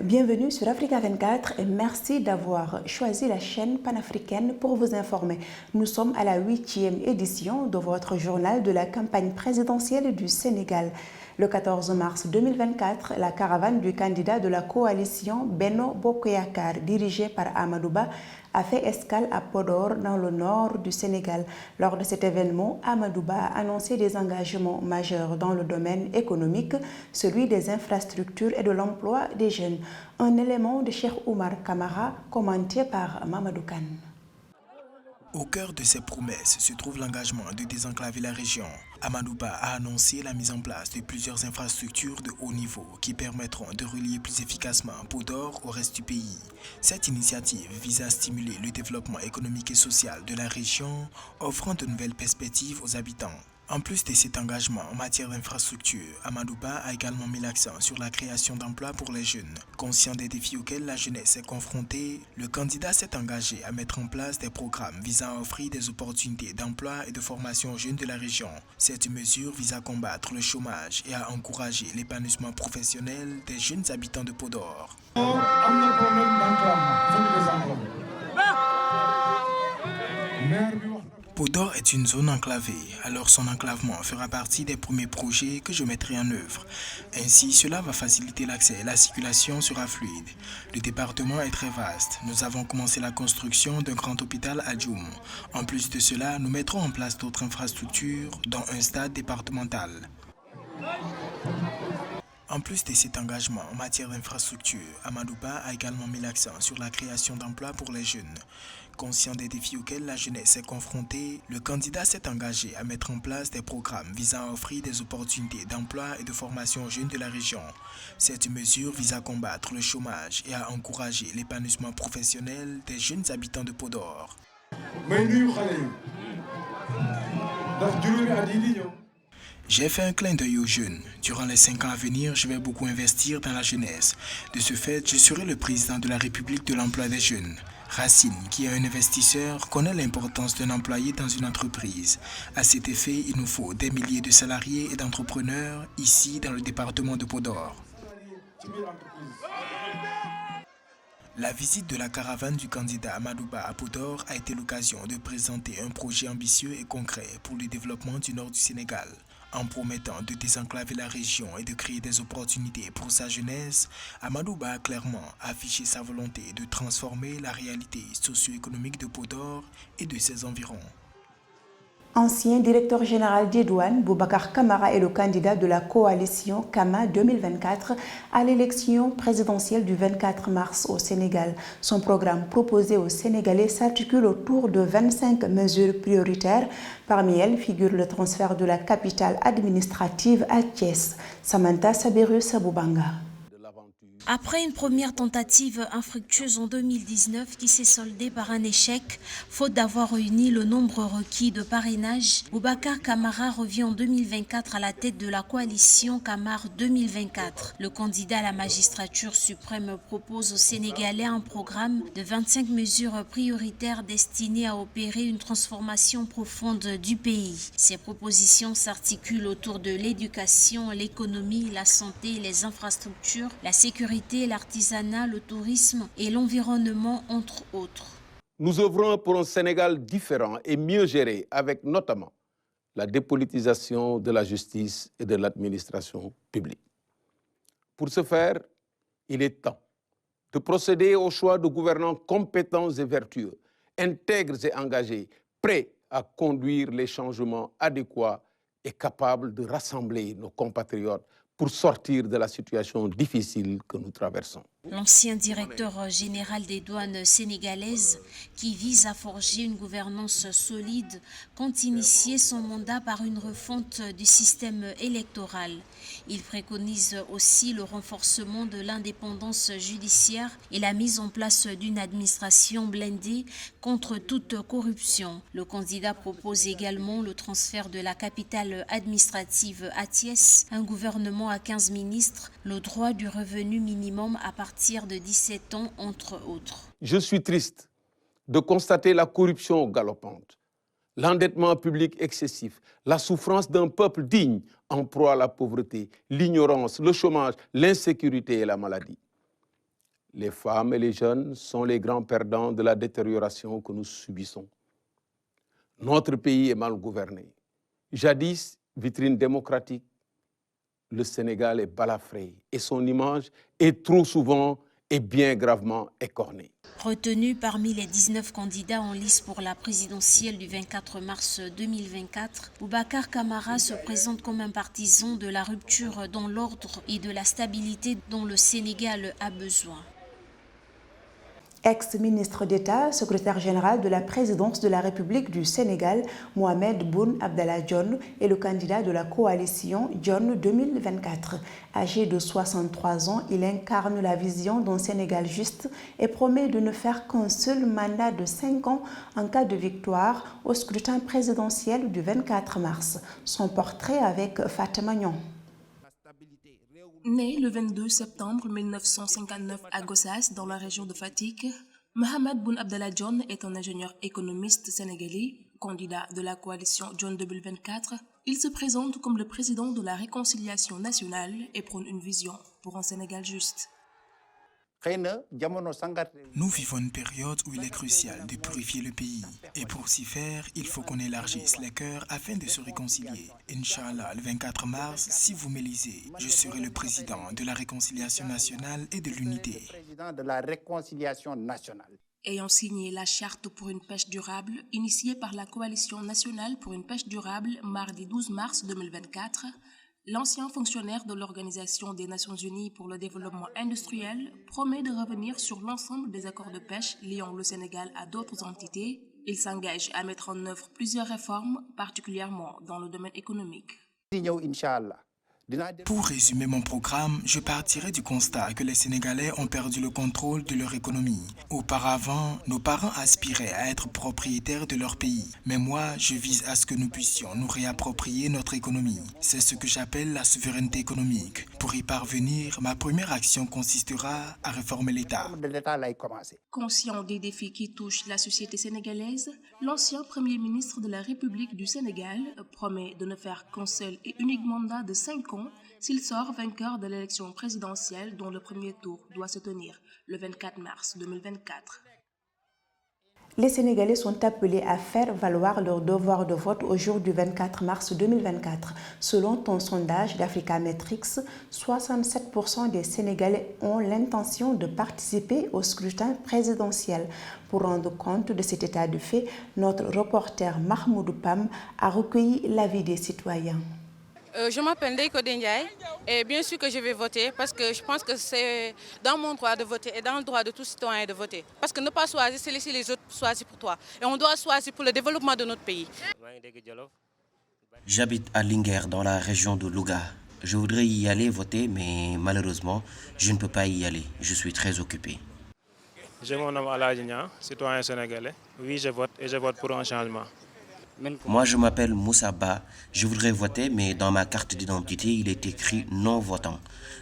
Bienvenue sur Africa 24 et merci d'avoir choisi la chaîne panafricaine pour vous informer. Nous sommes à la 8e édition de votre journal de la campagne présidentielle du Sénégal. Le 14 mars 2024, la caravane du candidat de la coalition Benno Bokk Yakaar, dirigée par Amadou Ba, a fait escale à Podor, dans le nord du Sénégal. Lors de cet événement, Amadou Ba a annoncé des engagements majeurs dans le domaine économique, celui des infrastructures et de l'emploi des jeunes. Un élément de Cheikh Oumar Kamara, commenté par Mamadou Kane. Au cœur de ces promesses se trouve l'engagement de désenclaver la région. Amadou Ba a annoncé la mise en place de plusieurs infrastructures de haut niveau qui permettront de relier plus efficacement Podor au reste du pays. Cette initiative vise à stimuler le développement économique et social de la région, offrant de nouvelles perspectives aux habitants. En plus de cet engagement en matière d'infrastructure, Amadou Ba a également mis l'accent sur la création d'emplois pour les jeunes. Conscient des défis auxquels la jeunesse est confrontée, le candidat s'est engagé à mettre en place des programmes visant à offrir des opportunités d'emploi et de formation aux jeunes de la région. Cette mesure vise à combattre le chômage et à encourager l'épanouissement professionnel des jeunes habitants de Podor. Podor est une zone enclavée, alors son enclavement fera partie des premiers projets que je mettrai en œuvre. Ainsi, cela va faciliter l'accès et la circulation sera fluide. Le département est très vaste. Nous avons commencé la construction d'un grand hôpital à Djoum. En plus de cela, nous mettrons en place d'autres infrastructures, dont un stade départemental. En plus de cet engagement en matière d'infrastructure, Amadou Ba a également mis l'accent sur la création d'emplois pour les jeunes. Conscient des défis auxquels la jeunesse est confrontée, le candidat s'est engagé à mettre en place des programmes visant à offrir des opportunités d'emploi et de formation aux jeunes de la région. Cette mesure vise à combattre le chômage et à encourager l'épanouissement professionnel des jeunes habitants de Podor. J'ai fait un clin d'œil aux jeunes. Durant les 5 ans à venir, je vais beaucoup investir dans la jeunesse. De ce fait, je serai le président de la République de l'emploi des jeunes. Racine, qui est un investisseur, connaît l'importance d'un employé dans une entreprise. À cet effet, il nous faut des milliers de salariés et d'entrepreneurs ici dans le département de Podor. La visite de la caravane du candidat Amadou Ba à Podor a été l'occasion de présenter un projet ambitieux et concret pour le développement du nord du Sénégal. En promettant de désenclaver la région et de créer des opportunités pour sa jeunesse, Amadou Ba a clairement affiché sa volonté de transformer la réalité socio-économique de Podor et de ses environs. Ancien directeur général des douanes, Boubacar Camara est le candidat de la coalition Kama 2024 à l'élection présidentielle du 24 mars au Sénégal. Son programme proposé aux Sénégalais s'articule autour de 25 mesures prioritaires. Parmi elles figure le transfert de la capitale administrative à Thiès. Samantha Sabiru-Saboubanga. Après une première tentative infructueuse en 2019 qui s'est soldée par un échec, faute d'avoir réuni le nombre requis de parrainage, Boubacar Camara revient en 2024 à la tête de la coalition Camar 2024. Le candidat à la magistrature suprême propose aux Sénégalais un programme de 25 mesures prioritaires destinées à opérer une transformation profonde du pays. Ces propositions s'articulent autour de l'éducation, l'économie, la santé, les infrastructures, la sécurité, l'artisanat, le tourisme et l'environnement, entre autres. Nous œuvrons pour un Sénégal différent et mieux géré, avec notamment la dépolitisation de la justice et de l'administration publique. Pour ce faire, il est temps de procéder au choix de gouvernants compétents et vertueux, intègres et engagés, prêts à conduire les changements adéquats et capables de rassembler nos compatriotes pour sortir de la situation difficile que nous traversons. L'ancien directeur général des douanes sénégalaises, qui vise à forger une gouvernance solide, compte initier son mandat par une refonte du système électoral. Il préconise aussi le renforcement de l'indépendance judiciaire et la mise en place d'une administration blindée contre toute corruption. Le candidat propose également le transfert de la capitale administrative à Thiès, un gouvernement à 15 ministres, le droit du revenu minimum à partir de 17 ans, entre autres. Je suis triste de constater la corruption galopante, l'endettement public excessif, la souffrance d'un peuple digne en proie à la pauvreté, l'ignorance, le chômage, l'insécurité et la maladie. Les femmes et les jeunes sont les grands perdants de la détérioration que nous subissons. Notre pays est mal gouverné. Jadis, vitrine démocratique, le Sénégal est balafré et son image est trop souvent et bien gravement écornée. Retenu parmi les 19 candidats en lice pour la présidentielle du 24 mars 2024, Boubacar Camara se présente comme un partisan de la rupture dans l'ordre et de la stabilité dont le Sénégal a besoin. Ex-ministre d'État, secrétaire général de la présidence de la République du Sénégal, Mohamed Boun Abdallah Dionne est le candidat de la coalition Dionne 2024. Âgé de 63 ans, il incarne la vision d'un Sénégal juste et promet de ne faire qu'un seul mandat de 5 ans en cas de victoire au scrutin présidentiel du 24 mars. Son portrait avec Fatima Niang. Né le 22 septembre 1959 à Gossas, dans la région de Fatick, Mohamed Boun Abdallah Dionne est un ingénieur économiste sénégalais, candidat de la coalition Dionne 2024. Il se présente comme le président de la réconciliation nationale et prône une vision pour un Sénégal juste. Nous vivons une période où il est crucial de purifier le pays. Et pour s'y faire, il faut qu'on élargisse les cœurs afin de se réconcilier. Inch'Allah, le 24 mars, si vous m'élisez, je serai le président de la réconciliation nationale et de l'unité. Ayant signé la charte pour une pêche durable, initiée par la Coalition nationale pour une pêche durable mardi 12 mars 2024, l'ancien fonctionnaire de l'Organisation des Nations Unies pour le développement industriel promet de revenir sur l'ensemble des accords de pêche liant le Sénégal à d'autres entités. Il s'engage à mettre en œuvre plusieurs réformes, particulièrement dans le domaine économique. Pour résumer mon programme, je partirai du constat que les Sénégalais ont perdu le contrôle de leur économie. Auparavant, nos parents aspiraient à être propriétaires de leur pays. Mais moi, je vise à ce que nous puissions nous réapproprier notre économie. C'est ce que j'appelle la souveraineté économique. Pour y parvenir, ma première action consistera à réformer l'État. Conscient des défis qui touchent la société sénégalaise, l'ancien Premier ministre de la République du Sénégal promet de ne faire qu'un seul et unique mandat de 5 ans s'il sort vainqueur de l'élection présidentielle dont le premier tour doit se tenir le 24 mars 2024. Les Sénégalais sont appelés à faire valoir leur devoir de vote au jour du 24 mars 2024. Selon un sondage d'Africa Metrics, 67% des Sénégalais ont l'intention de participer au scrutin présidentiel. Pour rendre compte de cet état de fait, notre reporter Mahmoud Pam a recueilli l'avis des citoyens. Je m'appelle Ndeiko Dendiaye et bien sûr que je vais voter parce que je pense que c'est dans mon droit de voter et dans le droit de tout citoyen de voter. Parce que ne pas choisir, c'est laisser les autres choisir pour toi. Et on doit choisir pour le développement de notre pays. J'habite à Linguère dans la région de Louga. Je voudrais y aller voter mais malheureusement, je ne peux pas y aller. Je suis très occupé. Je me nomme Aladjina, citoyen sénégalais. Oui, je vote et je vote pour un changement. Moi, je m'appelle Moussa Ba. Je voudrais voter, mais dans ma carte d'identité, il est écrit non votant.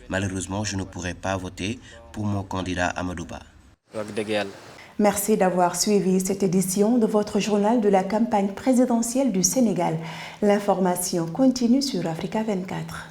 Malheureusement, je ne pourrai pas voter pour mon candidat Amadou Ba. Merci d'avoir suivi cette édition de votre journal de la campagne présidentielle du Sénégal. L'information continue sur Africa 24.